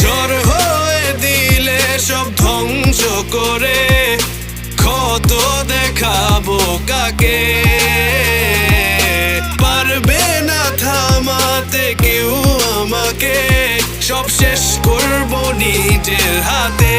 ঝড় হয়ে দিলে সব ধ্বংস করে ক্ষত দেখাবো কাকে? পারবে না থামাতে কেউ আমাকে, সব শেষ করবো নিজের হাতে।